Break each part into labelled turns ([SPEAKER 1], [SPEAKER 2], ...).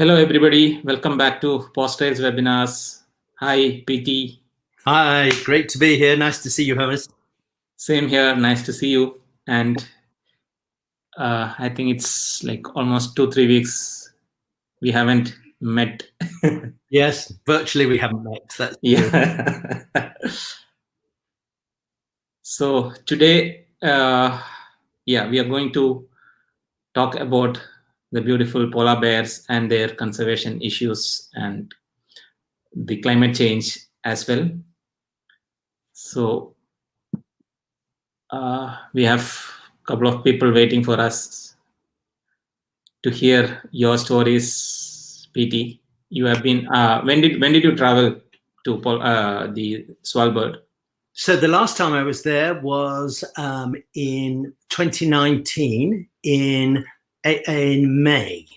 [SPEAKER 1] Hello, everybody. Welcome back to Paws Trails webinars. Hi, PT.
[SPEAKER 2] Hi, great to be here. Nice to see you, Hermes.
[SPEAKER 1] Same here. Nice to see you. And I think it's like almost 2-3 weeks we haven't met.
[SPEAKER 2] Yes, virtually we haven't met. That's
[SPEAKER 1] yeah. So today, we are going to talk about the beautiful polar bears and their conservation issues and the climate change as well. So we have a couple of people waiting for us to hear your stories, PT. You have been. When did you travel to the Svalbard?
[SPEAKER 2] So the last time I was there was in 2019 in May,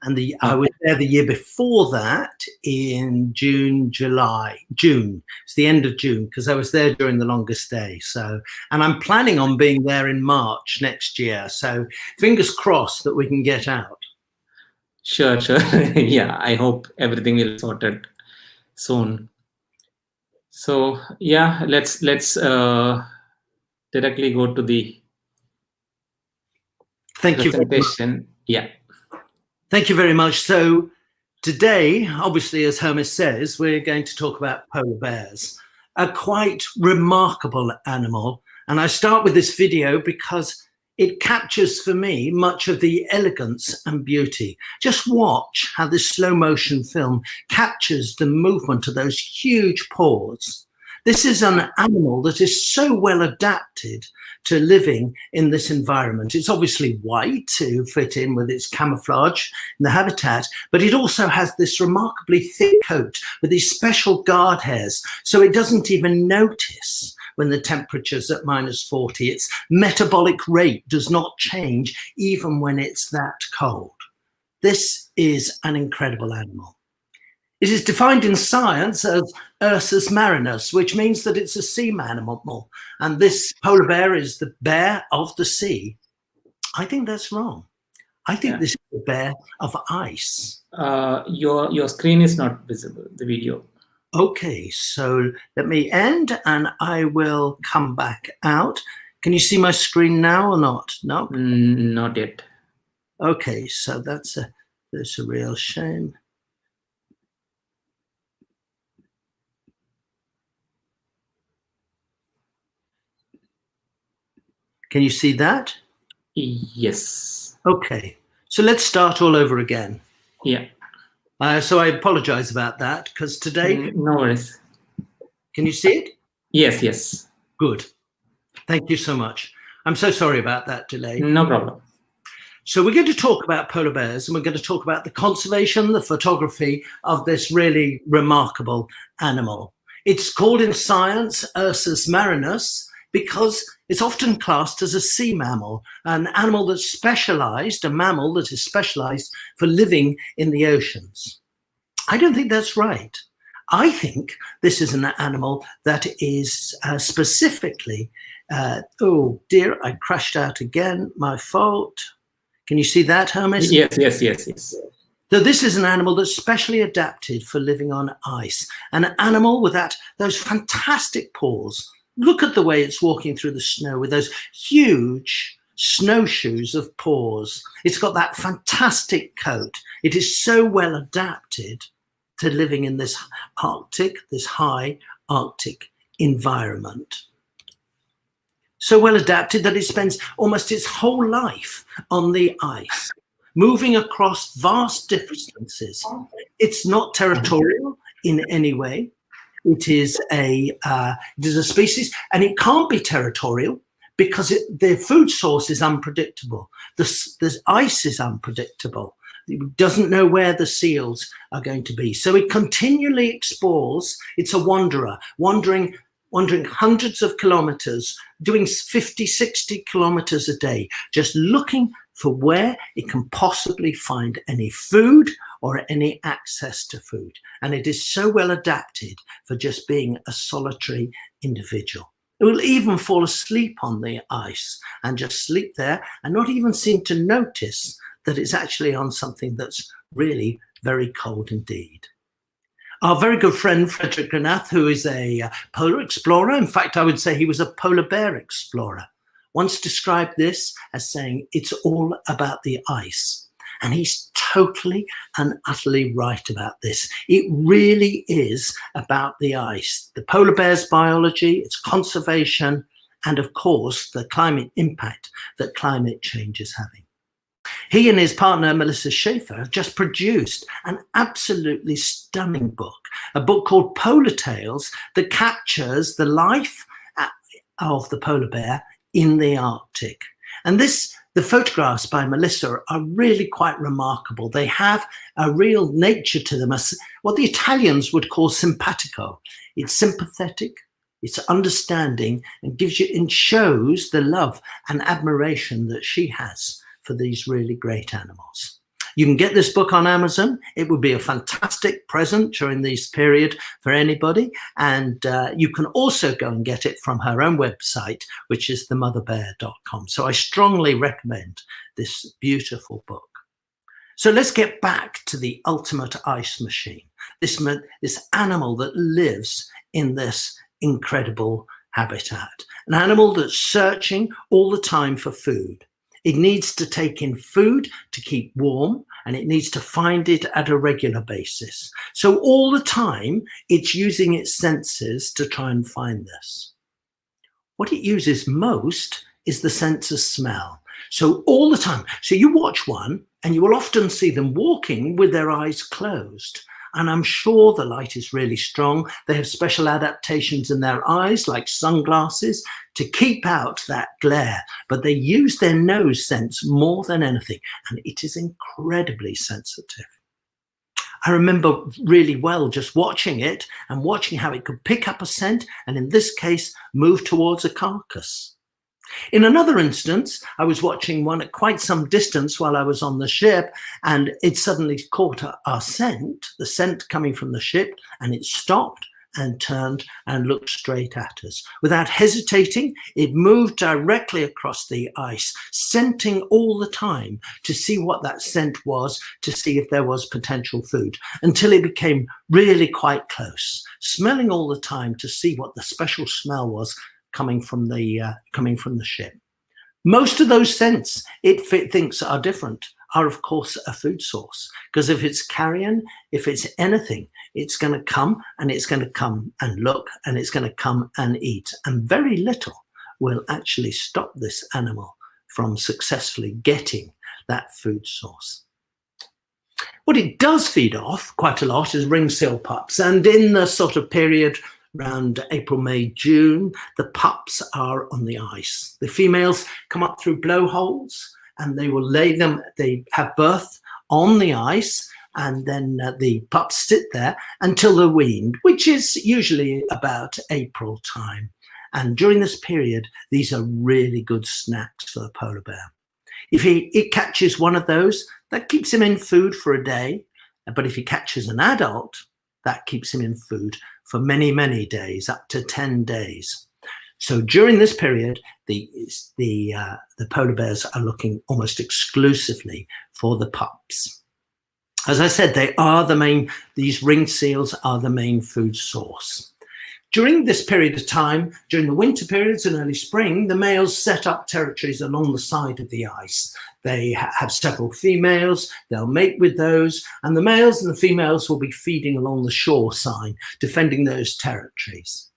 [SPEAKER 2] and I was there the year before that in June. It's the end of June because I was there during the longest day. So, and I'm planning on being there in March next year. So fingers crossed that we can get out.
[SPEAKER 1] Sure. Yeah, I hope everything will be sorted soon. So yeah, let's directly go to the presentation. Yeah.
[SPEAKER 2] Thank you very much. So today, obviously, as Hermes says, we're going to talk about polar bears, a quite remarkable animal. And I start with this video because it captures for me much of the elegance and beauty. Just watch how this slow motion film captures the movement of those huge paws. This is an animal that is so well adapted to living in this environment. It's obviously white to fit in with its camouflage in the habitat, but it also has this remarkably thick coat with these special guard hairs, so it doesn't even notice when the temperature's at -40. Its metabolic rate does not change even when it's that cold. This is an incredible animal. It is defined in science as Ursus marinus, which means that it's a sea mammal, and this polar bear is the bear of the sea. I think that's wrong. I think this is the bear of ice.
[SPEAKER 1] Your screen is not visible, the video.
[SPEAKER 2] Okay, so let me end and I will come back out. Can you see my screen now or not? No?
[SPEAKER 1] Not yet.
[SPEAKER 2] Okay, so that's a real shame. Can you see that?
[SPEAKER 1] Yes.
[SPEAKER 2] Okay, so let's start all over again.
[SPEAKER 1] Yeah.
[SPEAKER 2] So I apologize about that because today...
[SPEAKER 1] No worries.
[SPEAKER 2] Can you see it?
[SPEAKER 1] Yes.
[SPEAKER 2] Good. Thank you so much. I'm so sorry about that delay.
[SPEAKER 1] No problem.
[SPEAKER 2] So we're going to talk about polar bears, and we're going to talk about the conservation, the photography of this really remarkable animal. It's called in science Ursus marinus because it's often classed as a sea mammal, an animal that's specialized, a mammal that is specialized for living in the oceans. I don't think that's right. I think this is an animal that is specifically, oh dear, I crashed out again, my fault. Can you see that, Hermes?
[SPEAKER 1] Yes.
[SPEAKER 2] So this is an animal that's specially adapted for living on ice, an animal with those fantastic paws. Look at the way it's walking through the snow with those huge snowshoes of paws. It's got that fantastic coat. It is so well adapted to living in this high Arctic environment. So well adapted that it spends almost its whole life on the ice, moving across vast distances. It's not territorial in any way. It is a species, and it can't be territorial because their food source is unpredictable. The ice is unpredictable. It doesn't know where the seals are going to be. So it continually explores. It's a wanderer, wandering hundreds of kilometers, doing 50, 60 kilometers a day, just looking for where it can possibly find any food or any access to food. And it is so well adapted for just being a solitary individual. It will even fall asleep on the ice and just sleep there and not even seem to notice that it's actually on something that's really very cold indeed. Our very good friend Frederick Granath, who is a polar explorer, in fact, I would say he was a polar bear explorer, once described this as saying, it's all about the ice. And he's totally and utterly right about this. It really is about the ice. The polar bear's biology, its conservation, and of course, the climate impact that climate change is having. He and his partner, Melissa Schaefer, have just produced an absolutely stunning book, a book called Polar Tales that captures the life of the polar bear in the Arctic. And the photographs by Melissa are really quite remarkable. They have a real nature to them, as what the Italians would call simpatico. It's sympathetic, it's understanding, and shows the love and admiration that she has for these really great animals. You can get this book on Amazon. It would be a fantastic present during this period for anybody. And you can also go and get it from her own website, which is themotherbear.com. So I strongly recommend this beautiful book. So let's get back to the ultimate ice machine, this animal that lives in this incredible habitat, an animal that's searching all the time for food. It needs to take in food to keep warm, and it needs to find it at a regular basis. So all the time, it's using its senses to try and find this. What it uses most is the sense of smell. So all the time, so you watch one, and you will often see them walking with their eyes closed. And I'm sure the light is really strong. They have special adaptations in their eyes, like sunglasses, to keep out that glare. But they use their nose sense more than anything, and it is incredibly sensitive. I remember really well just watching it and watching how it could pick up a scent, and in this case, move towards a carcass. In another instance, I was watching one at quite some distance while I was on the ship, and it suddenly caught our scent, the scent coming from the ship, and it stopped and turned and looked straight at us. Without hesitating, it moved directly across the ice, scenting all the time to see what that scent was, to see if there was potential food, until it became really quite close, smelling all the time to see what the special smell was coming from the ship. Most of those scents it thinks are different are of course a food source, because if it's carrion, if it's anything, it's going to come, and it's going to come and look, and it's going to come and eat, and very little will actually stop this animal from successfully getting that food source. What it does feed off quite a lot is ring seal pups, and in the sort of period around April, May, June, the pups are on the ice. The females come up through blowholes, and they will lay them, they have birth on the ice, and then the pups sit there until they're weaned, which is usually about April time. And during this period, these are really good snacks for the polar bear. If it catches one of those, that keeps him in food for a day. But if he catches an adult, that keeps him in food for many, many days, up to 10 days. So during this period, the polar bears are looking almost exclusively for the pups. As I said, these ring seals are the main food source. During this period of time, during the winter periods and early spring, the males set up territories along the side of the ice. They have several females, they'll mate with those, and the males and the females will be feeding along the shoreside, defending those territories.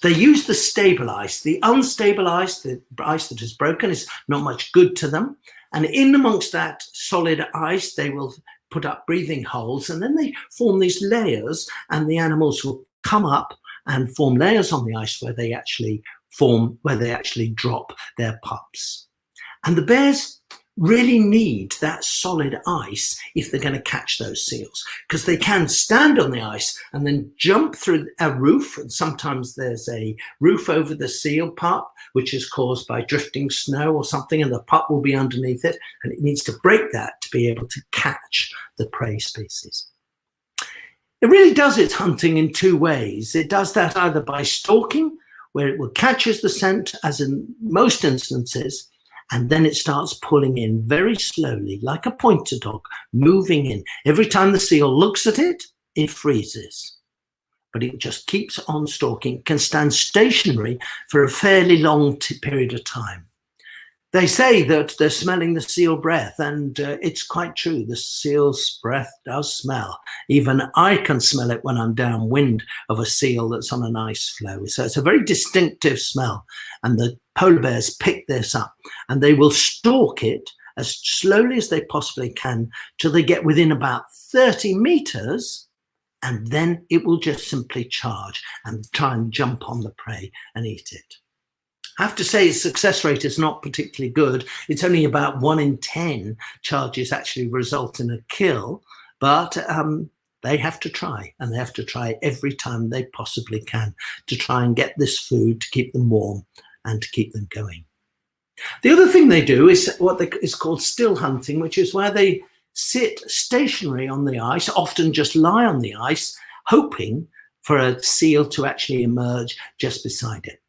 [SPEAKER 2] They use the stable ice. The unstable ice, the ice that is broken, is not much good to them. And in amongst that solid ice, they will put up breathing holes, and then they form these layers, and the animals will come up and form layers on the ice where they actually drop their pups. And the bears really need that solid ice if they're going to catch those seals, because they can stand on the ice and then jump through a roof. And sometimes there's a roof over the seal pup, which is caused by drifting snow or something, and the pup will be underneath it, and it needs to break that to be able to catch the prey species. It really does its hunting in two ways. It does that either by stalking, where it will catches the scent, as in most instances, and then it starts pulling in very slowly, like a pointer dog, moving in. Every time the seal looks at it, it freezes. But it just keeps on stalking, can stand stationary for a fairly long period of time. They say that they're smelling the seal breath, and it's quite true. The seal's breath does smell. Even I can smell it when I'm downwind of a seal that's on an ice floe. So it's a very distinctive smell, and the polar bears pick this up, and they will stalk it as slowly as they possibly can till they get within about 30 meters, and then it will just simply charge and try and jump on the prey and eat it. I have to say its success rate is not particularly good. It's only about 1 in 10 charges actually result in a kill, but they have to try, and they have to try every time they possibly can to try and get this food to keep them warm and to keep them going. The other thing they do is what is called still hunting, which is where they sit stationary on the ice, often just lie on the ice, hoping for a seal to actually emerge just beside it.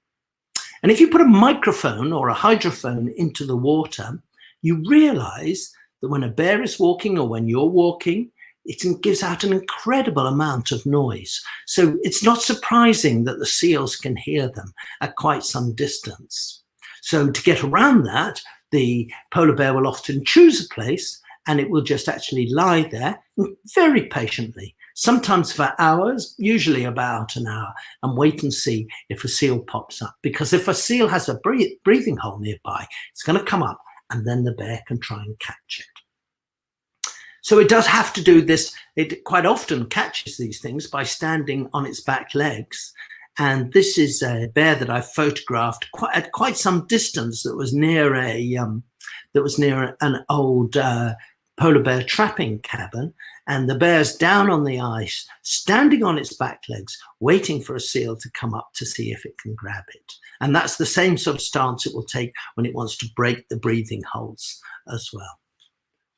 [SPEAKER 2] And if you put a microphone or a hydrophone into the water, you realize that when a bear is walking or when you're walking, it gives out an incredible amount of noise. So it's not surprising that the seals can hear them at quite some distance. So to get around that, the polar bear will often choose a place, and it will just actually lie there very patiently, sometimes for hours, usually about an hour, and wait and see if a seal pops up. Because if a seal has a breathing hole nearby, it's going to come up, and then the bear can try and catch it. So it does have to do this. It quite often catches these things by standing on its back legs. And this is a bear that I photographed at quite some distance that was near an old polar bear trapping cabin, and the bear's down on the ice, standing on its back legs, waiting for a seal to come up to see if it can grab it. And that's the same sort of stance it will take when it wants to break the breathing holes as well.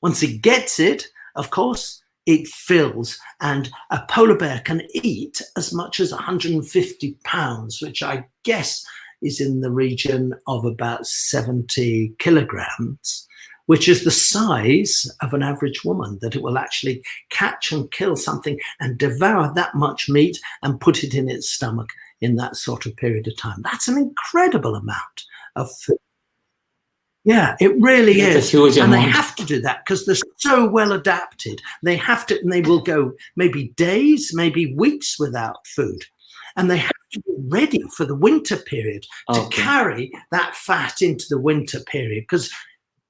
[SPEAKER 2] Once it gets it, of course, it fills, and a polar bear can eat as much as 150 pounds, which I guess is in the region of about 70 kilograms, which is the size of an average woman, that it will actually catch and kill something and devour that much meat and put it in its stomach in that sort of period of time. That's an incredible amount of food. Yeah, it really is.
[SPEAKER 1] A huge
[SPEAKER 2] and
[SPEAKER 1] amount.
[SPEAKER 2] They have to do that because they're so well adapted. They have to, and they will go maybe days, maybe weeks without food. And they have to be ready for the winter period to carry that fat into the winter period, because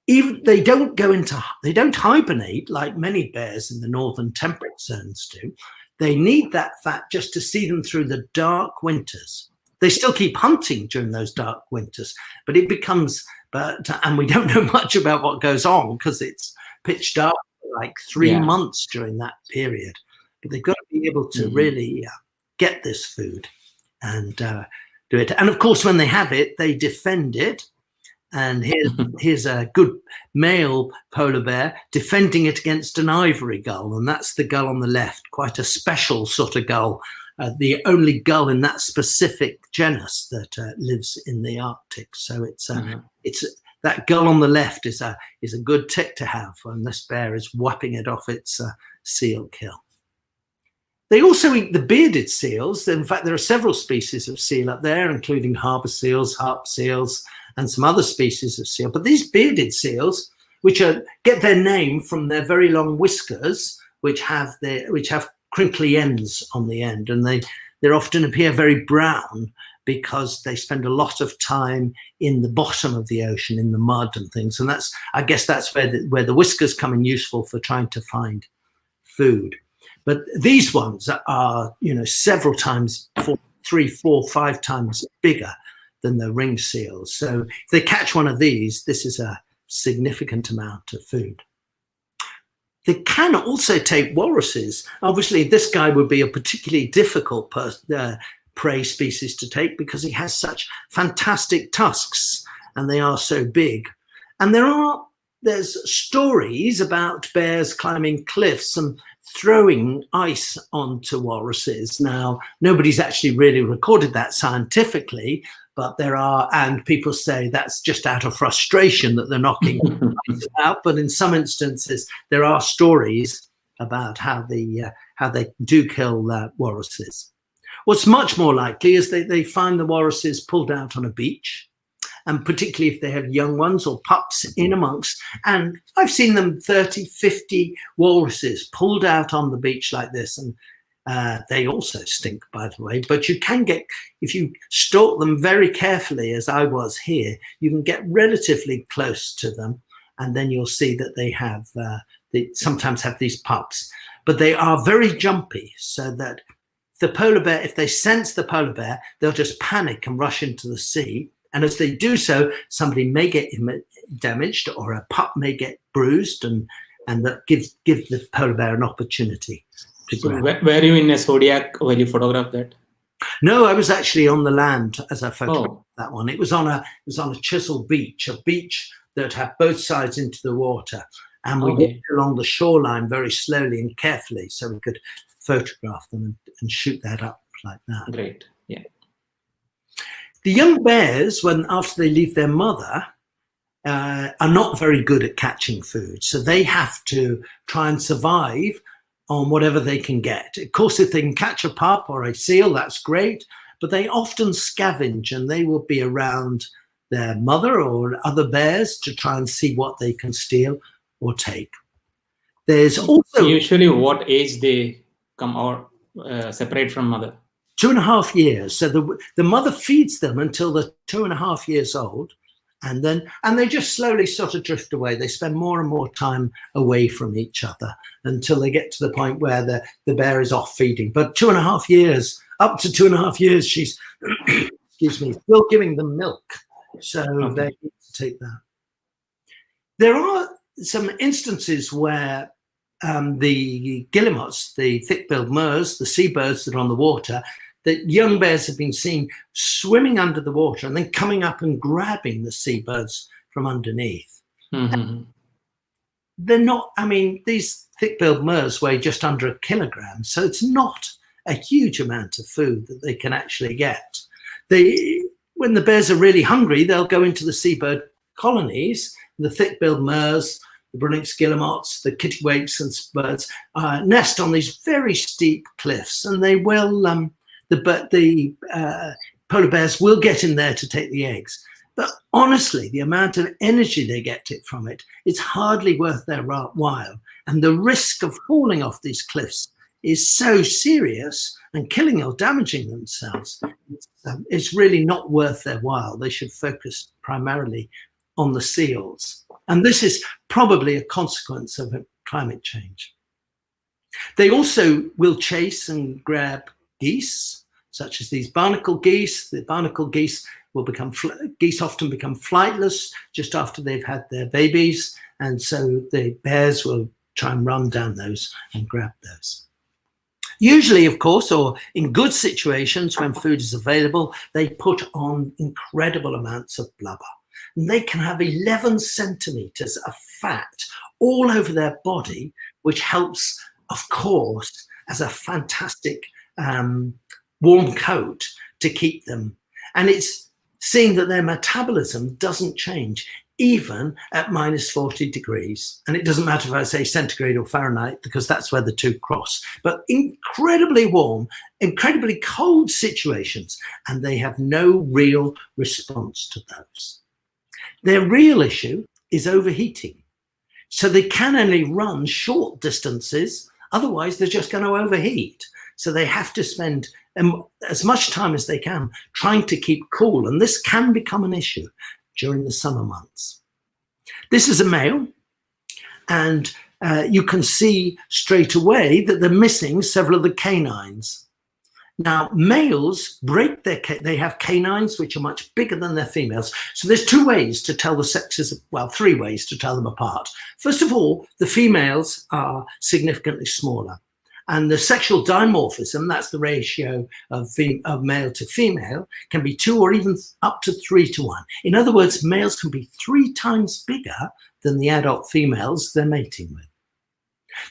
[SPEAKER 2] even they don't hibernate like many bears in the northern temperate zones do. They need that fat just to see them through the dark winters. They still keep hunting during those dark winters, but it becomes, and we don't know much about what goes on because it's pitch dark for like 3 months during that period. But they've got to be able to really get this food and do it. And of course, when they have it, they defend it. And here's a good male polar bear defending it against an ivory gull. And that's the gull on the left, quite a special sort of gull, the only gull in that specific genus that lives in the Arctic. So it's that gull on the left is a good tick to have when this bear is whapping it off its seal kill. They also eat the bearded seals. In fact, there are several species of seal up there, including harbour seals, harp seals, and some other species of seal. But these bearded seals, which get their name from their very long whiskers, which have crinkly ends on the end, and they often appear very brown because they spend a lot of time in the bottom of the ocean, in the mud and things. And I guess that's where the whiskers come in useful for trying to find food. But these ones are, several times, 3, 4, 5 times bigger than the ring seals. So if they catch one of these, this is a significant amount of food. They can also take walruses. Obviously, this guy would be a particularly difficult prey species to take because he has such fantastic tusks and they are so big. And there's stories about bears climbing cliffs and throwing ice onto walruses. Now, nobody's actually really recorded that scientifically, But there are, and people say that's just out of frustration that they're knocking ice out. But in some instances, there are stories about how they do kill walruses. What's much more likely is they find the walruses pulled out on a beach, and particularly if they have young ones or pups in amongst. And I've seen them 30, 50 walruses pulled out on the beach like this. And they also stink, by the way, but you can get, if you stalk them very carefully, as I was here, you can get relatively close to them, and then you'll see that they sometimes have these pups, but they are very jumpy, so that the polar bear, if they sense the polar bear, they'll just panic and rush into the sea. And as they do so, somebody may get damaged, or a pup may get bruised, and that gives the polar bear an opportunity.
[SPEAKER 1] So were you in a Zodiac while you photographed that?
[SPEAKER 2] No, I was actually on the land as I photographed that one. It was on a chisel beach, a beach that had both sides into the water, and we walked along the shoreline very slowly and carefully, so we could photograph them and shoot that up like that.
[SPEAKER 1] Great, yeah.
[SPEAKER 2] The young bears, after they leave their mother, are not very good at catching food, so they have to try and survive on whatever they can get. Of course, if they can catch a pup or a seal, that's great, but they often scavenge, and they will be around their mother or other bears to try and see what they can steal or take. There's also...
[SPEAKER 1] Usually what age they come out separate from mother?
[SPEAKER 2] 2.5 years. So the mother feeds them until they're 2.5 years old, and they just slowly sort of drift away. They spend more and more time away from each other until they get to the point where the bear is off feeding. But 2.5 years, up to 2.5 years, she's excuse me, still giving them milk. So they need to take that. There are some instances where the guillemots, the thick-billed murres, the seabirds that are on the water, that young bears have been seen swimming under the water and then coming up and grabbing the seabirds from underneath.
[SPEAKER 1] Mm-hmm.
[SPEAKER 2] They're not, I mean, these thick-billed murres weigh just under 1 kilogram, so it's not a huge amount of food that they can actually get. When the bears are really hungry, they'll go into the seabird colonies. The thick-billed murres, the Brunnich's guillemots, the kittiwakes and birds nest on these very steep cliffs, and they will, the polar bears will get in there to take the eggs. But honestly, the amount of energy they get from it, it's hardly worth their while. And the risk of falling off these cliffs is so serious, and killing or damaging themselves, it's really not worth their while. They should focus primarily on the seals. And this is probably a consequence of climate change. They also will chase and grab geese, such as these barnacle geese. The barnacle geese will geese often become flightless just after they've had their babies. And so the bears will try and run down those and grab those. Usually, of course, or in good situations when food is available, they put on incredible amounts of blubber. And they can have 11 centimeters of fat all over their body, which helps, of course, as a fantastic warm coat to keep them. And it's seen that their metabolism doesn't change even at minus 40 degrees. And it doesn't matter if I say centigrade or Fahrenheit, because that's where the two cross. But incredibly warm, incredibly cold situations, and they have no real response to those. Their real issue is overheating. So they can only run short distances, otherwise they're just going to overheat. So they have to spend as much time as they can trying to keep cool, and this can become an issue during the summer months. This is a male, and you can see straight away that they're missing several of the canines. Now, males they have canines which are much bigger than their females. So there's two ways to tell the sexes, well, three ways to tell them apart. First of all, the females are significantly smaller. And the sexual dimorphism, that's the ratio of male to female, can be 2 or even up to 3 to 1. In other words, males can be 3 times bigger than the adult females they're mating with.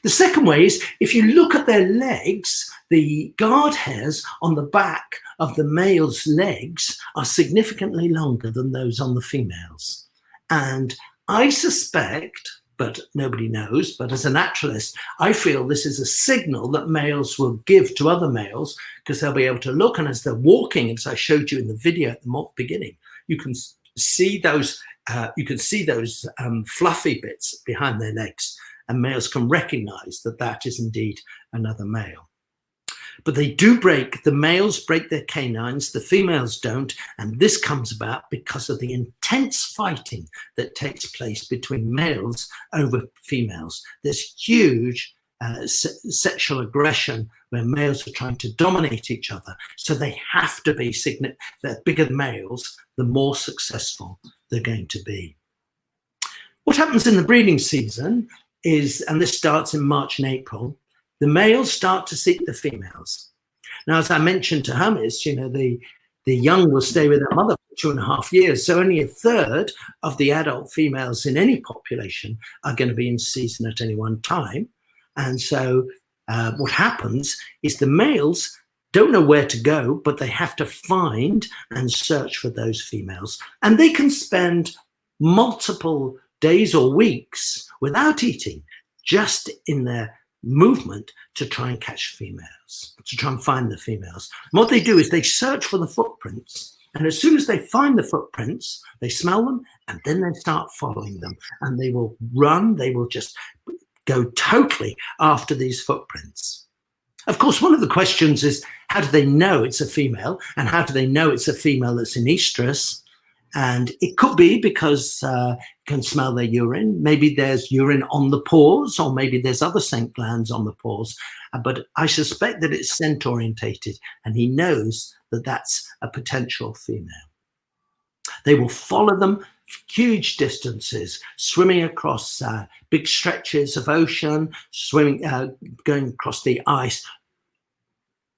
[SPEAKER 2] The second way is if you look at their legs, the guard hairs on the back of the male's legs are significantly longer than those on the females. And I suspect, but nobody knows, but as a naturalist, I feel this is a signal that males will give to other males, because they'll be able to look, and as they're walking, as I showed you in the video at the beginning, you can see those fluffy bits behind their legs, and males can recognize that that is indeed another male. But they do break, the males break their canines, the females don't, and this comes about because of the intense fighting that takes place between males over females. There's huge sexual aggression where males are trying to dominate each other, so they have to be the bigger the males, the more successful they're going to be. What happens in the breeding season is, and this starts in March and April, the males start to seek the females. Now, as I mentioned to Hermes, you know, the young will stay with their mother for 2.5 years. So only a third of the adult females in any population are going to be in season at any one time. And so what happens is the males don't know where to go, but they have to find and search for those females. And they can spend multiple days or weeks without eating, just in their movement to try and catch females, to try and find the females. And what they do is they search for the footprints, and as soon as they find the footprints, they smell them, and then they start following them, and they will run, they will just go totally after these footprints. Of course, one of the questions is, how do they know it's a female, and how do they know it's a female that's in estrus? And it could be because you can smell their urine. Maybe there's urine on the paws, or maybe there's other scent glands on the paws. But I suspect that it's scent orientated, and he knows that that's a potential female. They will follow them huge distances, swimming across big stretches of ocean, going across the ice,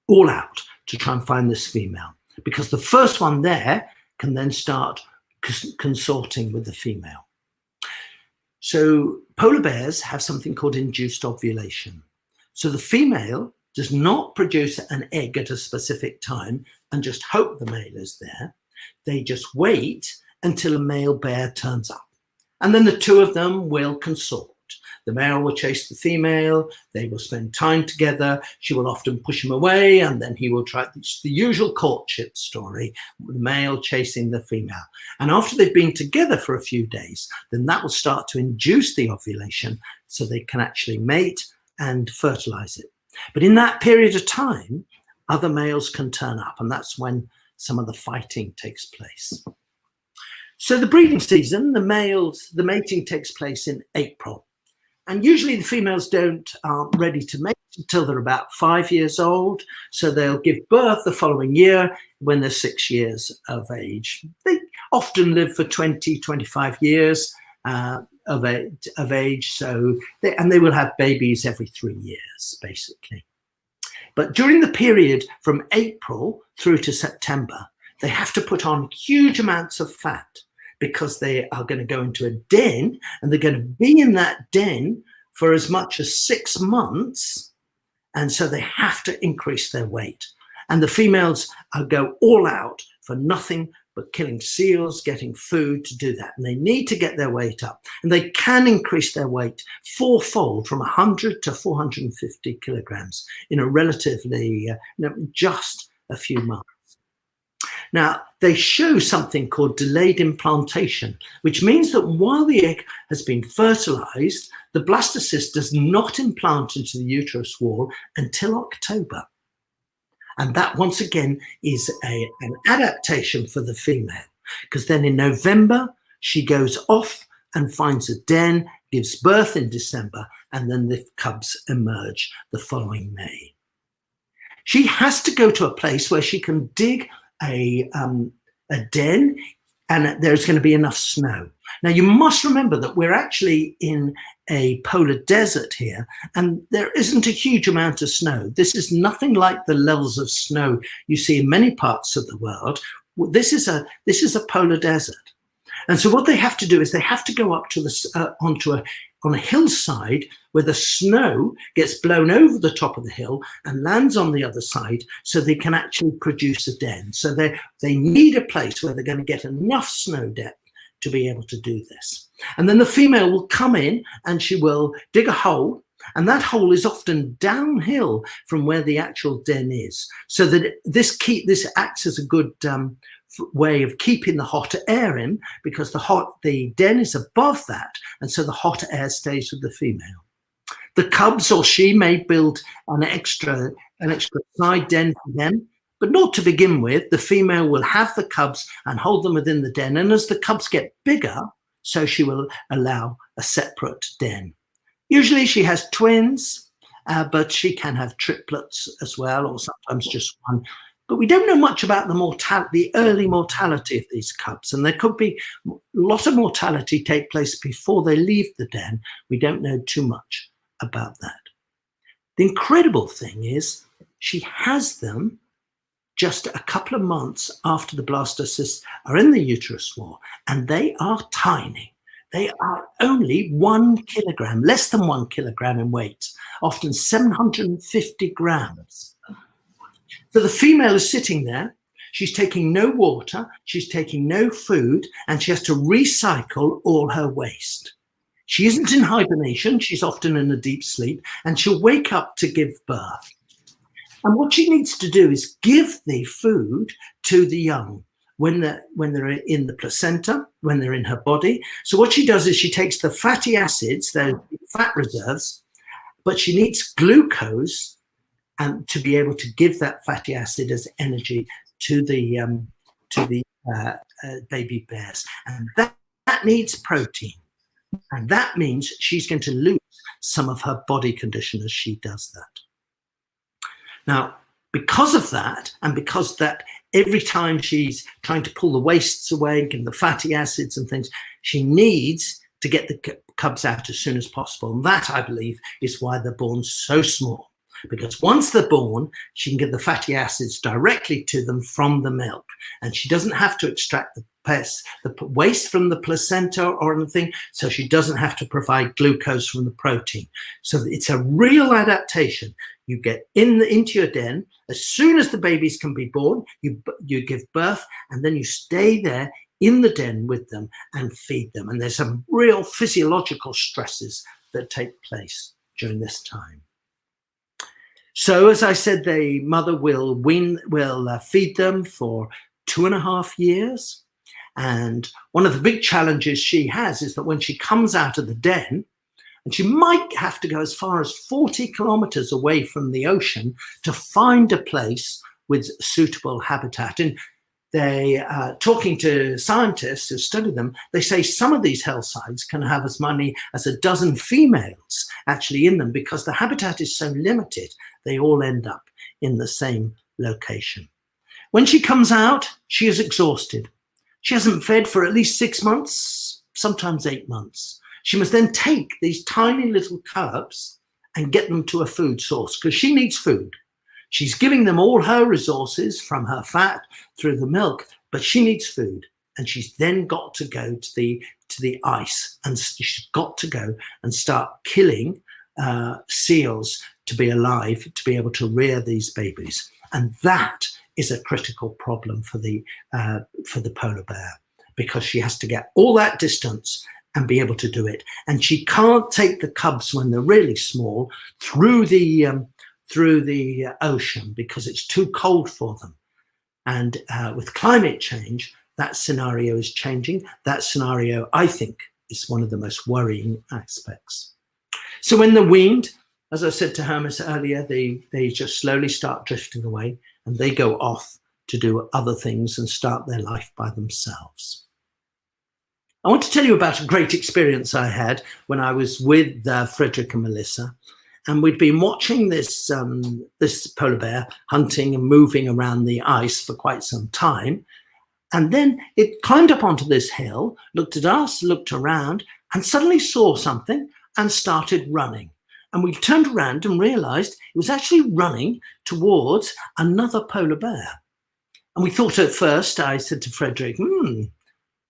[SPEAKER 2] all out to try and find this female. Because the first one there can then start consorting with the female. So polar bears have something called induced ovulation. So the female does not produce an egg at a specific time and just hope the male is there. They just wait until a male bear turns up. And then the two of them will consort. The male will chase the female, they will spend time together, she will often push him away, and then he will try the usual courtship story, the male chasing the female. And after they've been together for a few days, then that will start to induce the ovulation so they can actually mate and fertilize it. But in that period of time, other males can turn up, and that's when some of the fighting takes place. So the breeding season, the mating takes place in April. And usually the females aren't ready to mate until they're about 5 years old. So they'll give birth the following year when they're 6 years of age. They often live for 20, 25 years of age. So they will have babies every 3 years, basically. But during the period from April through to September, they have to put on huge amounts of fat, because they are going to go into a den, and they're going to be in that den for as much as 6 months. And so they have to increase their weight. And the females go all out for nothing but killing seals, getting food to do that. And they need to get their weight up. And they can increase their weight fourfold, from 100 to 450 kilograms in a relatively, just a few months. Now, they show something called delayed implantation, which means that while the egg has been fertilized, the blastocyst does not implant into the uterus wall until October. And that, once again, is an adaptation for the female, because then in November, she goes off and finds a den, gives birth in December, and then the cubs emerge the following May. She has to go to a place where she can dig a den, and there's going to be enough snow. Now, you must remember that we're actually in a polar desert here, and there isn't a huge amount of snow. This is nothing like the levels of snow you see in many parts of the world. This is a polar desert. And so what they have to do is they have to go up to the on a hillside where the snow gets blown over the top of the hill and lands on the other side, so they can actually produce a den. So they need a place where they're going to get enough snow depth to be able to do this. And then the female will come in and she will dig a hole, and that hole is often downhill from where the actual den is, so that this acts as a good way of keeping the hot air in, because the den is above that, and so the hot air stays with the female. The cubs or she may build an extra side den for them, but not to begin with. The female will have the cubs and hold them within the den, and as the cubs get bigger, so she will allow a separate den. Usually she has twins, but she can have triplets as well, or sometimes just one. But we don't know much about the early mortality of these cubs, and there could be a lot of mortality take place before they leave the den. We don't know too much about that. The incredible thing is she has them just a couple of months after the blastocysts are in the uterus wall, and they are tiny. They are only 1 kilogram, less than 1 kilogram in weight, often 750 grams. So the female is sitting there, she's taking no water, she's taking no food, and she has to recycle all her waste. She isn't in hibernation, she's often in a deep sleep, and she'll wake up to give birth. And what she needs to do is give the food to the young when they're in the placenta, when they're in her body. So what she does is she takes the fatty acids, the fat reserves, but she needs glucose and to be able to give that fatty acid as energy to the baby bears, and that needs protein, and that means she's going to lose some of her body condition as she does that. Now, because of that, and because that every time she's trying to pull the wastes away and the fatty acids and things, she needs to get the cubs out as soon as possible, and that, I believe, is why they're born so small. Because once they're born, she can give the fatty acids directly to them from the milk, and she doesn't have to extract the waste from the placenta or anything, so she doesn't have to provide glucose from the protein. So it's a real adaptation. You get into your den as soon as the babies can be born, you give birth, and then you stay there in the den with them and feed them. And there's some real physiological stresses that take place during this time. So, as I said, the mother will feed them for 2.5 years. And one of the big challenges she has is that when she comes out of the den, and she might have to go as far as 40 kilometers away from the ocean to find a place with suitable habitat. And they, talking to scientists who study them, they say some of these hillsides can have as many as a dozen females actually in them, because the habitat is so limited, they all end up in the same location. When she comes out, she is exhausted. She hasn't fed for at least 6 months, sometimes 8 months. She must then take these tiny little cubs and get them to a food source, because she needs food. She's giving them all her resources from her fat through the milk, but she needs food. And she's then got to go to the ice, and she's got to go and start killing seals to be alive, to be able to rear these babies. And that is a critical problem for the polar bear, because she has to get all that distance and be able to do it. And she can't take the cubs when they're really small through the ocean, because it's too cold for them. And with climate change, that scenario is changing. That scenario, I think, is one of the most worrying aspects. So when they're weaned, as I said to Hermes earlier, they just slowly start drifting away, and they go off to do other things and start their life by themselves. I want to tell you about a great experience I had when I was with Frederick and Melissa. And we'd been watching this polar bear hunting and moving around the ice for quite some time. And then it climbed up onto this hill, looked at us, looked around, and suddenly saw something and started running. And we turned around and realized it was actually running towards another polar bear. And we thought at first, I said to Frederick,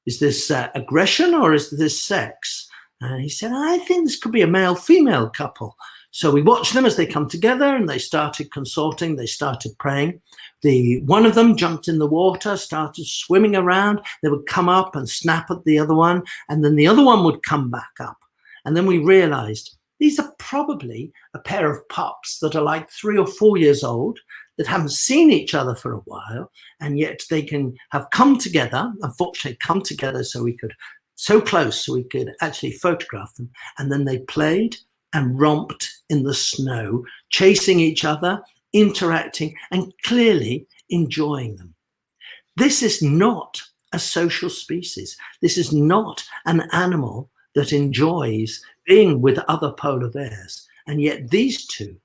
[SPEAKER 2] Is this aggression or is this sex? And he said, I think this could be a male-female couple. So we watched them as they come together, and they started consorting, they started praying. One of them jumped in the water, started swimming around. They would come up and snap at the other one, and then the other one would come back up. And then we realized these are probably a pair of pups that are like 3 or 4 years old, that haven't seen each other for a while, and yet they can have come together, unfortunately come together so close so we could actually photograph them. And then they played and romped in the snow, chasing each other, interacting, and clearly enjoying them. This is not a social species. This is not an animal that enjoys being with other polar bears. And yet these two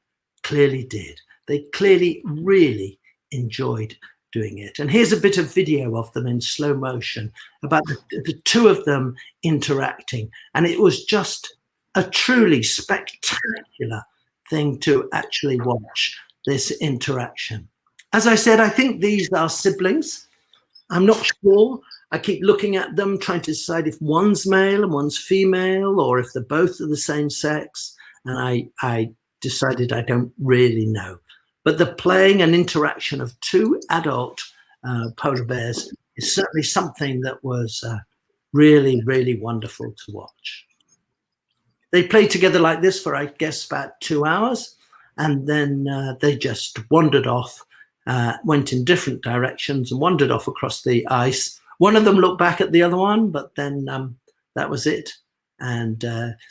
[SPEAKER 2] clearly did. They clearly really enjoyed doing it. And here's a bit of video of them in slow motion about the two of them interacting. And it was just a truly spectacular thing to actually watch, this interaction. As I said, I think these are siblings. I'm not sure. I keep looking at them, trying to decide if one's male and one's female, or if they're both of the same sex. And I decided I don't really know. But the playing and interaction of two adult polar bears is certainly something that was really, really wonderful to watch. They played together like this for, I guess, about 2 hours. And then they just wandered off, went in different directions and wandered off across the ice. One of them looked back at the other one, but then that was it. And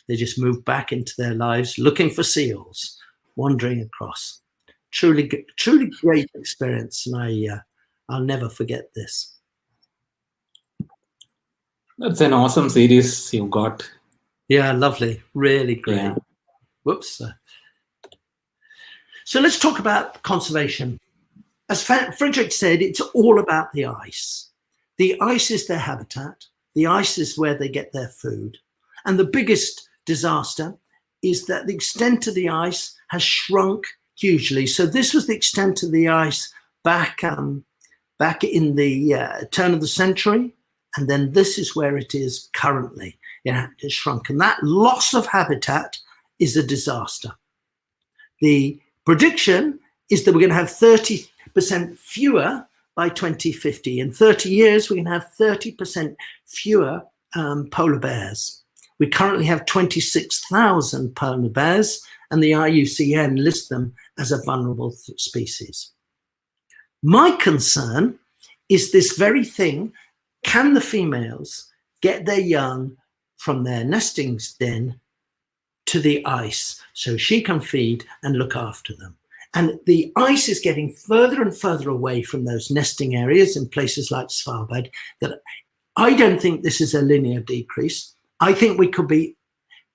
[SPEAKER 2] they just moved back into their lives, looking for seals, wandering across. Truly great experience, and I'll never forget this.
[SPEAKER 1] That's an awesome series you got.
[SPEAKER 2] Yeah, lovely, really great. Yeah. Whoops. So let's talk about conservation. As Frederick said, it's all about the ice. The ice is their habitat. The ice is where they get their food. And the biggest disaster is that the extent of the ice has shrunk hugely. So this was the extent of the ice back in the turn of the century. And then this is where it is currently. Yeah, it's shrunk. And that loss of habitat is a disaster. The prediction is that we're going to have 30% fewer by 2050. In 30 years, we're going to have 30% fewer polar bears. We currently have 26,000 polar bears, and the IUCN lists them as a vulnerable species. My concern is this very thing. Can the females get their young from their nesting den to the ice so she can feed and look after them? And the ice is getting further and further away from those nesting areas in places like Svalbard. That I don't think this is a linear decrease. I think we could be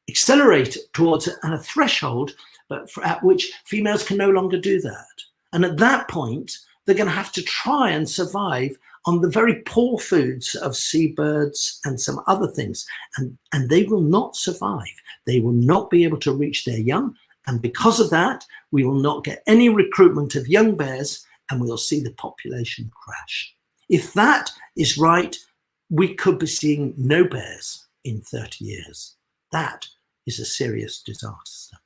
[SPEAKER 2] accelerate towards a threshold at which females can no longer do that. And at that point, they're going to have to try and survive on the very poor foods of seabirds and some other things. And they will not survive. They will not be able to reach their young. And because of that, we will not get any recruitment of young bears, and we'll see the population crash. If that is right, we could be seeing no bears in 30 years. That is a serious disaster.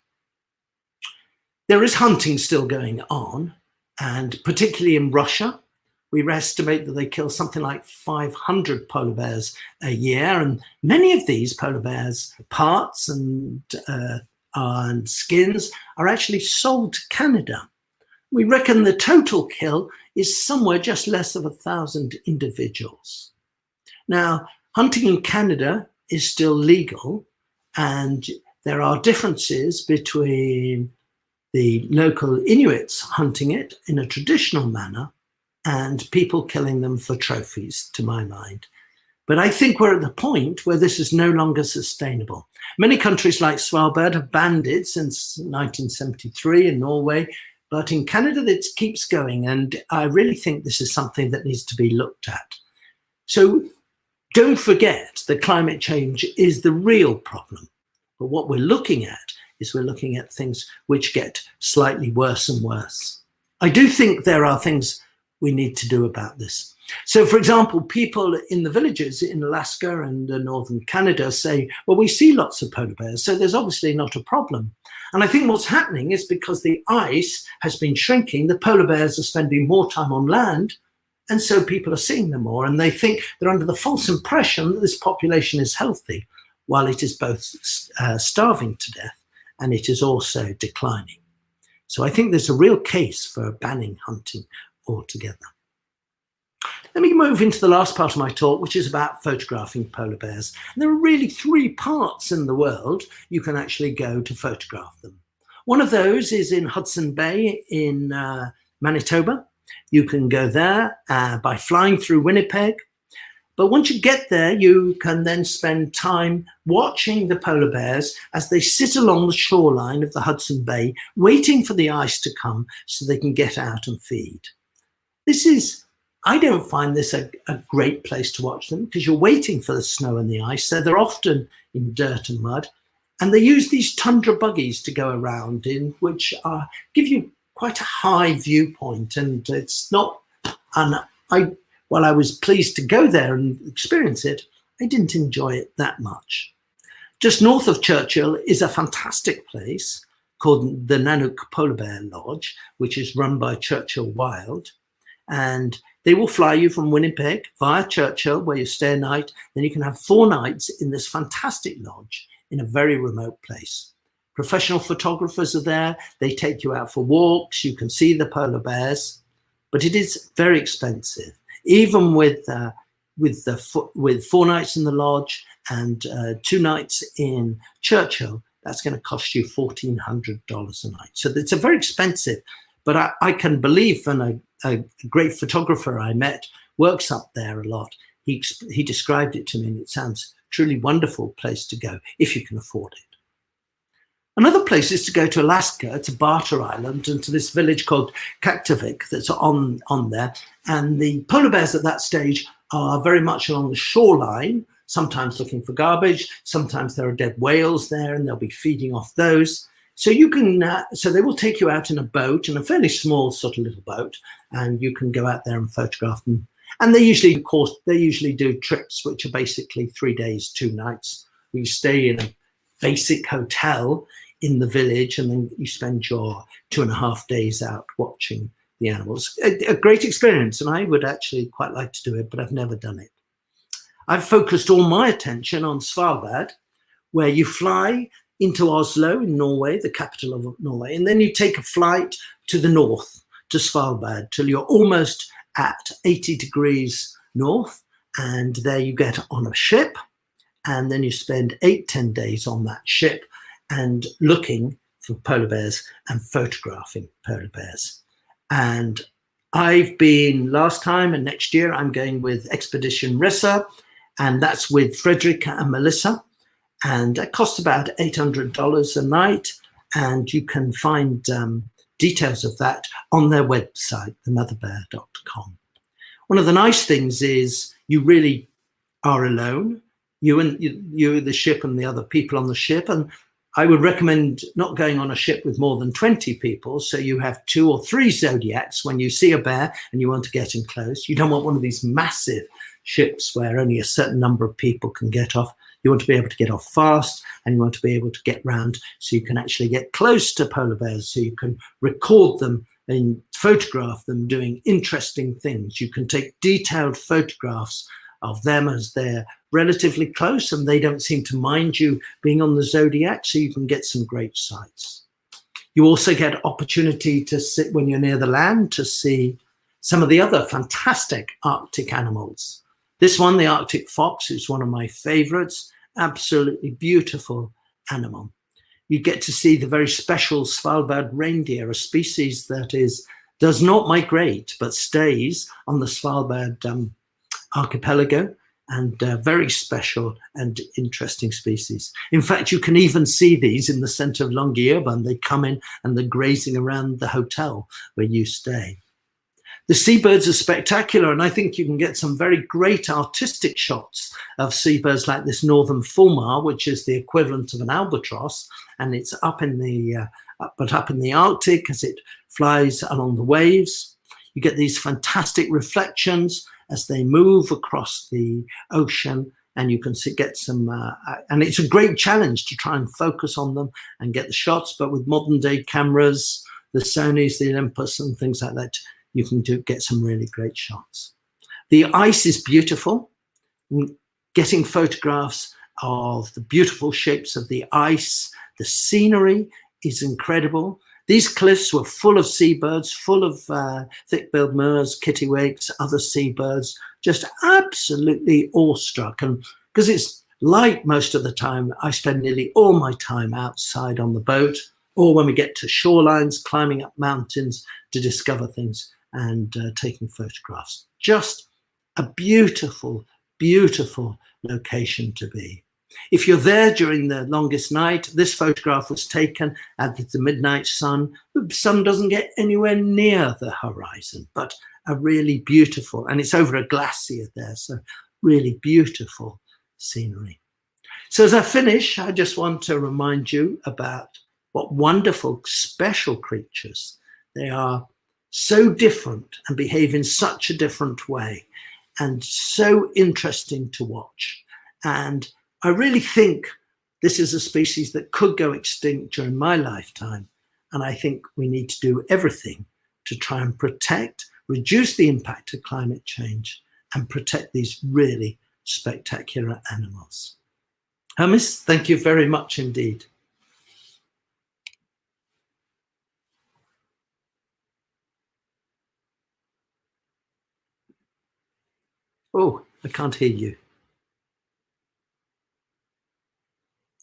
[SPEAKER 2] There is hunting still going on, and particularly in Russia, we estimate that they kill something like 500 polar bears a year, and many of these polar bears' parts and skins are actually sold to Canada. We reckon the total kill is somewhere just less of 1,000 individuals. Now, hunting in Canada is still legal, and there are differences between the local Inuits hunting it in a traditional manner and people killing them for trophies, to my mind. But I think we're at the point where this is no longer sustainable. Many countries like Svalbard have banned it since 1973 in Norway, but in Canada it keeps going, and I really think this is something that needs to be looked at. So don't forget that climate change is the real problem, but what we're looking at is we're looking at things which get slightly worse and worse. I do think there are things we need to do about this. So, for example, people in the villages in Alaska and northern Canada say, well, we see lots of polar bears, so there's obviously not a problem. And I think what's happening is because the ice has been shrinking, the polar bears are spending more time on land, and so people are seeing them more, and they think they're under the false impression that this population is healthy, while it is both starving to death and it is also declining. So I think there's a real case for banning hunting altogether. Let me move into the last part of my talk, which is about photographing polar bears. And there are really 3 parts in the world you can actually go to photograph them. One of those is in Hudson Bay in Manitoba. You can go there by flying through Winnipeg. But once you get there, you can then spend time watching the polar bears as they sit along the shoreline of the Hudson Bay, waiting for the ice to come so they can get out and feed. I don't find this a great place to watch them because you're waiting for the snow and the ice. So they're often in dirt and mud. And they use these tundra buggies to go around in, which give you quite a high viewpoint. And it's not, while I was pleased to go there and experience it, I didn't enjoy it that much. Just north of Churchill is a fantastic place called the Nanook Polar Bear Lodge, which is run by Churchill Wild. And they will fly you from Winnipeg via Churchill, where you stay a night. Then you can have 4 nights in this fantastic lodge in a very remote place. Professional photographers are there. They take you out for walks. You can see the polar bears, but it is very expensive. Even with 4 nights in the lodge and 2 nights in Churchill, that's going to cost you $1,400 a night. So it's a very expensive, but I can believe, and a great photographer I met works up there a lot. He described it to me, and it sounds truly wonderful place to go if you can afford it. Another place is to go to Alaska, to Barter Island, and to this village called Kaktovik that's on there. And the polar bears at that stage are very much along the shoreline, sometimes looking for garbage. Sometimes there are dead whales there, and they'll be feeding off those. So you can, so they will take you out in a boat, in a fairly small sort of little boat, and you can go out there and photograph them. And they usually do trips, which are basically 3 days, 2 nights. We stay in a basic hotel in the village, and then you spend your 2.5 days out watching the animals. A great experience, and I would actually quite like to do it, but I've never done it. I've focused all my attention on Svalbard, where you fly into Oslo in Norway, the capital of Norway, and then you take a flight to the north, to Svalbard, till you're almost at 80 degrees north, and there you get on a ship, and then you spend 8-10 days on that ship and looking for polar bears and photographing polar bears. And I've been last time, and next year I'm going with Expedition Ressa, and that's with Frederica and Melissa. And it costs about $800 a night, and you can find details of that on their website, themotherbear.com. One of the nice things is you really are alone, you, the ship, and the other people on the ship. And I would recommend not going on a ship with more than 20 people, so you have 2 or 3 Zodiacs when you see a bear and you want to get in close. You don't want one of these massive ships where only a certain number of people can get off. You want to be able to get off fast, and you want to be able to get round so you can actually get close to polar bears, so you can record them and photograph them doing interesting things. You can take detailed photographs of them as they're relatively close, and they don't seem to mind you being on the Zodiac, so you can get some great sights. You also get opportunity to sit when you're near the land to see some of the other fantastic Arctic animals. This one, the Arctic fox, is one of my favorites. Absolutely beautiful animal. You get to see the very special Svalbard reindeer, a species that does not migrate but stays on the Svalbard archipelago, and very special and interesting species. In fact, you can even see these in the center of Longyearbyen. They come in and they're grazing around the hotel where you stay. The seabirds are spectacular, and I think you can get some very great artistic shots of seabirds like this northern fulmar, which is the equivalent of an albatross, and it's up in the Arctic as it flies along the waves. You get these fantastic reflections as they move across the ocean, and you can get some, and it's a great challenge to try and focus on them and get the shots. But with modern day cameras, the Sonys, the Olympus and things like that, you can get some really great shots. The ice is beautiful. Getting photographs of the beautiful shapes of the ice, the scenery is incredible. These cliffs were full of seabirds, full of thick-billed moors, kittiwakes, other seabirds, just absolutely awestruck. And because it's light most of the time, I spend nearly all my time outside on the boat, or when we get to shorelines, climbing up mountains to discover things and taking photographs. Just a beautiful, beautiful location to be. If you're there during the longest night, this photograph was taken at the midnight sun. The sun doesn't get anywhere near the horizon, but a really beautiful, and it's over a glacier there, so really beautiful scenery. So as I finish, I just want to remind you about what wonderful, special creatures. They are so different and behave in such a different way, and so interesting to watch. And I really think this is a species that could go extinct during my lifetime. And I think we need to do everything to try and protect, reduce the impact of climate change, and protect these really spectacular animals. Hermes, thank you very much indeed. Oh, I can't hear you.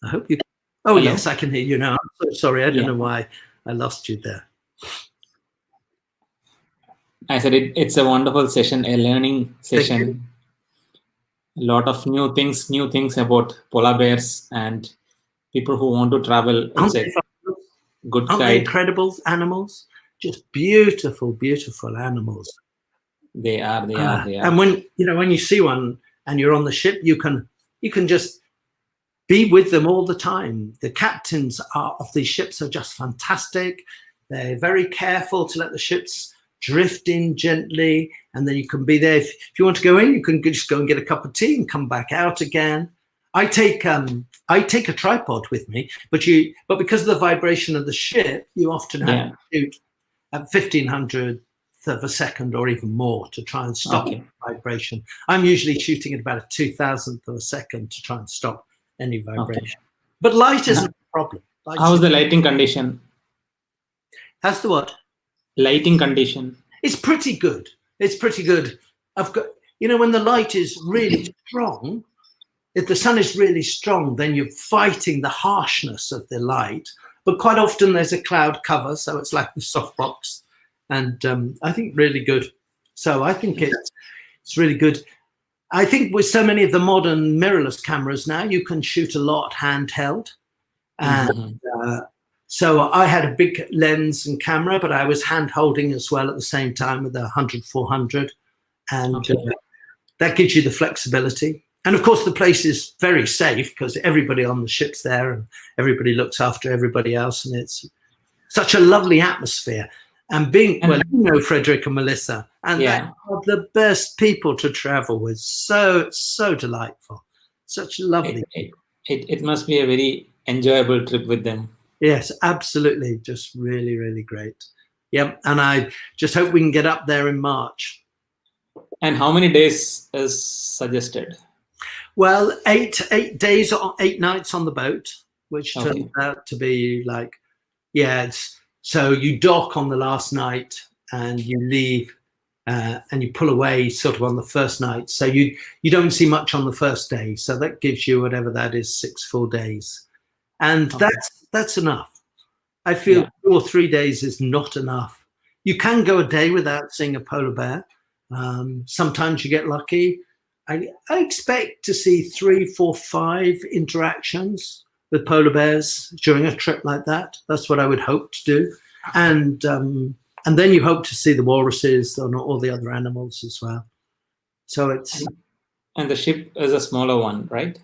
[SPEAKER 2] I hope you. Oh, hello? Yes, I can hear you now. I'm so sorry. I don't know why I lost you there.
[SPEAKER 1] I said it's a wonderful session, a learning session. A lot of new things about polar bears, and people who want to travel. It's a good guide.
[SPEAKER 2] Aren't they incredible animals? Just beautiful, beautiful animals.
[SPEAKER 1] They are.
[SPEAKER 2] And when you see one and you're on the ship, you can just be with them all the time. The captains of these ships are just fantastic. They're very careful to let the ships drift in gently, and then you can be there. If you want to go in, you can just go and get a cup of tea and come back out again. I take a tripod with me, but because of the vibration of the ship, you often have to shoot at 1500th of a second or even more to try and stop the vibration. I'm usually shooting at about a 2000th of a second to try and stop any vibration. But light isn't a problem.
[SPEAKER 1] How's the lighting condition?
[SPEAKER 2] How's the what?
[SPEAKER 1] Lighting condition.
[SPEAKER 2] It's pretty good. It's pretty good. I've got, when the light is really strong, if the sun is really strong, then you're fighting the harshness of the light. But quite often there's a cloud cover, so it's like the softbox. And I think really good. So I think it's really good. I think with so many of the modern mirrorless cameras now, you can shoot a lot handheld. And so I had a big lens and camera, but I was hand holding as well at the same time with a 100-400. And that gives you the flexibility. And of course, the place is very safe because everybody on the ship's there and everybody looks after everybody else. And it's such a lovely atmosphere. And Frederick and Melissa, and they are the best people to travel with. So delightful. Such lovely.
[SPEAKER 1] It must be a very enjoyable trip with them.
[SPEAKER 2] Yes, absolutely. Just really, really great. Yep. And I just hope we can get up there in March.
[SPEAKER 1] And how many days is suggested?
[SPEAKER 2] Well, 8 days or 8 nights on the boat, which turns out to be like, so you dock on the last night and you leave and you pull away sort of on the first night. So you don't see much on the first day. So that gives you whatever that is, 6 full days. And that's enough. I feel 2 or 3 days is not enough. You can go a day without seeing a polar bear. Sometimes you get lucky. I expect to see 3, 4, 5 interactions with polar bears during a trip like that. That's what I would hope to do. And then you hope to see the walruses and all the other animals as well. So it's...
[SPEAKER 1] And the ship is a smaller one, right?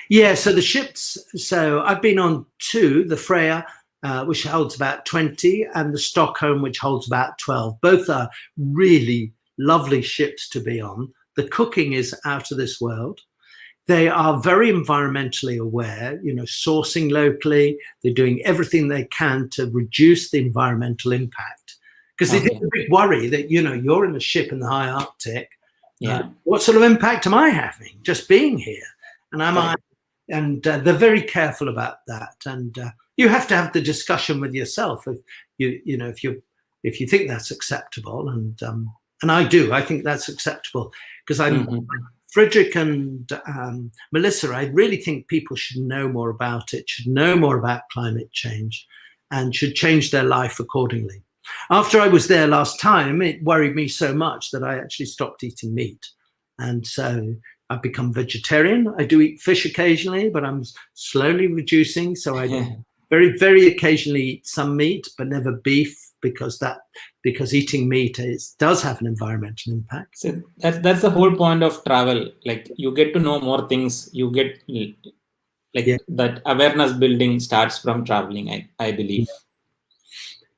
[SPEAKER 2] Yeah, so the ships, so I've been on 2, the Freya which holds about 20, and the Stockholm, which holds about 12. Both are really lovely ships to be on. The cooking is out of this world. They are very environmentally aware, sourcing locally. They're doing everything they can to reduce the environmental impact. Because they get a big worry that, you're in a ship in the high Arctic.
[SPEAKER 1] Yeah.
[SPEAKER 2] What sort of impact am I having just being here? And they're very careful about that. And you have to have the discussion with yourself if you think that's acceptable. And I do. I think that's acceptable because Frederick and Melissa, I really think people should know more about it, should know more about climate change, and should change their life accordingly. After I was there last time, it worried me so much that I actually stopped eating meat. And so I've become vegetarian. I do eat fish occasionally, but I'm slowly reducing. So I very, very occasionally eat some meat, but never beef, because eating meat does have an environmental impact.
[SPEAKER 1] So that's the whole point of travel. Like, you get to know more things. You get that awareness building starts from traveling, I believe.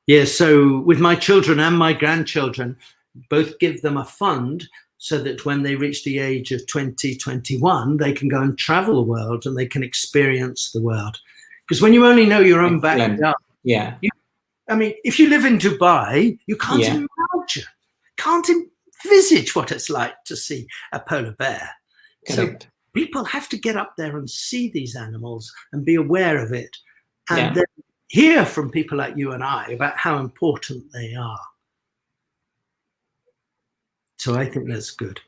[SPEAKER 2] Yeah, so with my children and my grandchildren, both give them a fund so that when they reach the age of 20, 21, they can go and travel the world and they can experience the world. Because when you only know your own backyard, if you live in Dubai, you can't imagine, can't envisage what it's like to see a polar bear.
[SPEAKER 1] Correct.
[SPEAKER 2] So people have to get up there and see these animals and be aware of it. And then hear from people like you and I about how important they are. So I think that's good.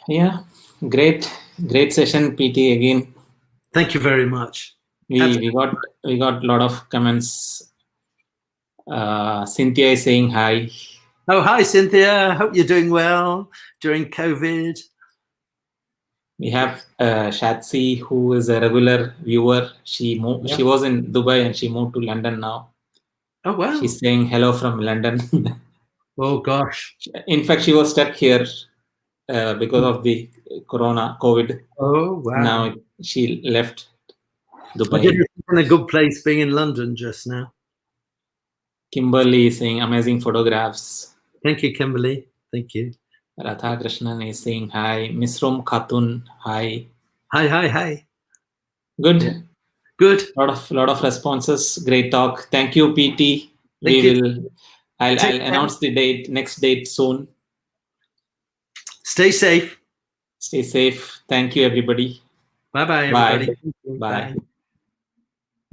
[SPEAKER 1] Yeah, great session, PT. Again,
[SPEAKER 2] thank you very much.
[SPEAKER 1] We got a lot of comments. Cynthia is saying hi.
[SPEAKER 2] Oh, hi, Cynthia. Hope you're doing well during COVID.
[SPEAKER 1] We have Shatsi, who is a regular viewer. She was in Dubai and she moved to London now.
[SPEAKER 2] Oh, wow.
[SPEAKER 1] She's saying hello from London.
[SPEAKER 2] Oh, gosh.
[SPEAKER 1] In fact, she was stuck here because of the COVID.
[SPEAKER 2] Oh, wow.
[SPEAKER 1] Now she left Dubai.
[SPEAKER 2] I did it in a good place being in London just now.
[SPEAKER 1] Kimberly is saying amazing photographs.
[SPEAKER 2] Thank you, Kimberly. Thank you.
[SPEAKER 1] Radha Krishnan is saying hi. Misrom Khatun, hi.
[SPEAKER 2] Hi.
[SPEAKER 1] Good. Lot of responses. Great talk. Thank you, PT. I'll announce the next date soon.
[SPEAKER 2] Stay safe.
[SPEAKER 1] Thank you, everybody.
[SPEAKER 2] Bye-bye, everybody.
[SPEAKER 1] Bye.